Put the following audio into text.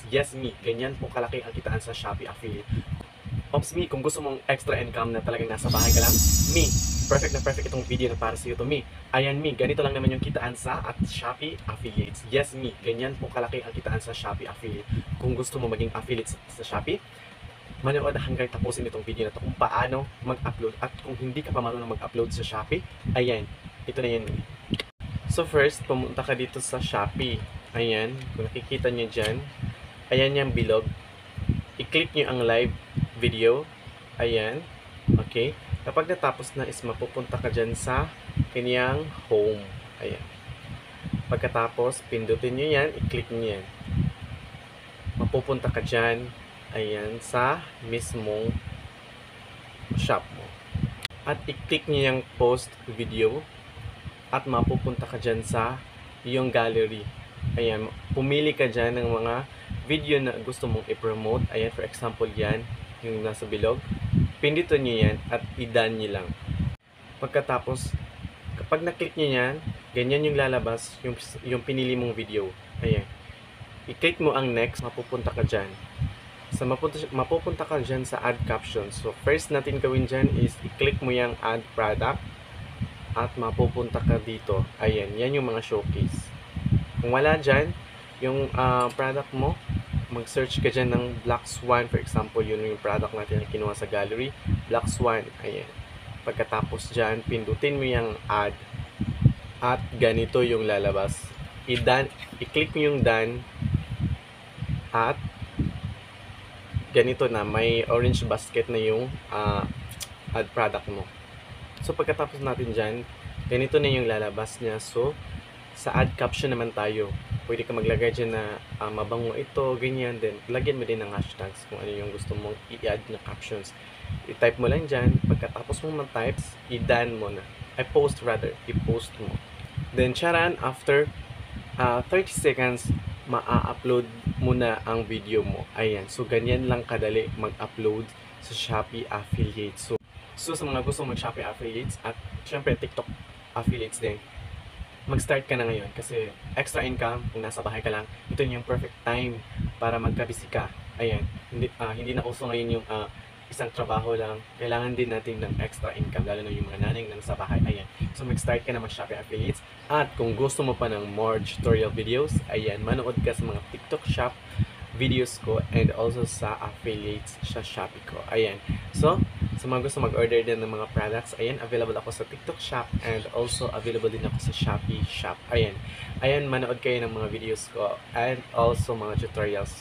Yes me, ganyan po kalaki ang kitaan sa Shopee affiliate. Ops me, kung gusto mong extra income na talagang nasa bahay ka lang, me, perfect na perfect itong video na para sa iyo to me. Ayan me, ganito lang naman yung kitaan sa at Shopee affiliates. Yes me, ganyan po kalaki ang kitaan sa Shopee affiliate. Kung gusto mo maging affiliate sa Shopee, manood hanggang tapusin itong video na to kung paano mag-upload. At kung hindi ka pa marunong mag-upload sa Shopee, ayan, ito na yan. So first, pumunta ka dito sa Shopee. Ayan, kung nakikita nyo dyan, ayan yung bilog. I-click nyo ang live video. Ayan. Okay. Kapag natapos na is mapupunta ka dyan sa kanyang home. Ayan. Pagkatapos, pindutin nyo yan. I-click nyo yan. Mapupunta ka dyan. Ayan. Sa mismong shop mo. At i-click nyo yung post video. At mapupunta ka dyan sa yung gallery. Ayan. Pumili ka dyan ng mga video na gusto mong i-promote. Ayan, for example yan, yung nasa bilog. Pindutin nyo yan at i-done nyo lang. Pagkatapos, kapag na-click nyo yan, ganyan yung lalabas, yung pinili mong video. Ayan. I-click mo ang next, mapupunta ka dyan. Mapupunta ka dyan sa add captions. So, first natin gawin dyan is i-click mo yung add product at mapupunta ka dito. Ayan, yan yung mga showcase. Kung wala dyan, yung product mo, mag-search ka dyan ng Black Swan, for example, yun yung product natin na kinuha sa gallery, Black Swan, ayan. Pagkatapos dyan, pindutin mo yung add, at ganito yung lalabas. I-click mo yung done, at ganito na, may orange basket na yung add product mo. So, pagkatapos natin dyan, ganito na yung lalabas niya. So, sa add caption naman tayo. Pwede ka maglagay dyan na mabango ito, ganyan. Then, lagyan mo din ng hashtags kung ano yung gusto mong i-add na captions. I-type mo lang dyan. Pagkatapos mo mag-types, i-done mo na. I-post mo. Then, charan, after 30 seconds, ma-upload mo na ang video mo. Ayan. So, ganyan lang kadali mag-upload sa Shopee Affiliates. So, sa mga gusto mag-Shopee Affiliates at syempre TikTok Affiliates din, mag-start ka na ngayon kasi extra income kung nasa bahay ka lang, ito yung perfect time para magkabisi ka. Ayan, hindi na uso ngayon yung isang trabaho lang. Kailangan din natin ng extra income, lalo na yung mga naning nang sa bahay. Ayan, so mag-start ka na mag-Shopee Affiliates. At kung gusto mo pa ng more tutorial videos, ayan, manood ka sa mga TikTok shop videos ko and also sa affiliates sa Shopee ko. Ayan, so sa mga gusto mag-order din ng mga products, ayan, available ako sa TikTok shop and also available din ako sa Shopee shop. Ayan, manood kayo ng mga videos ko and also mga tutorials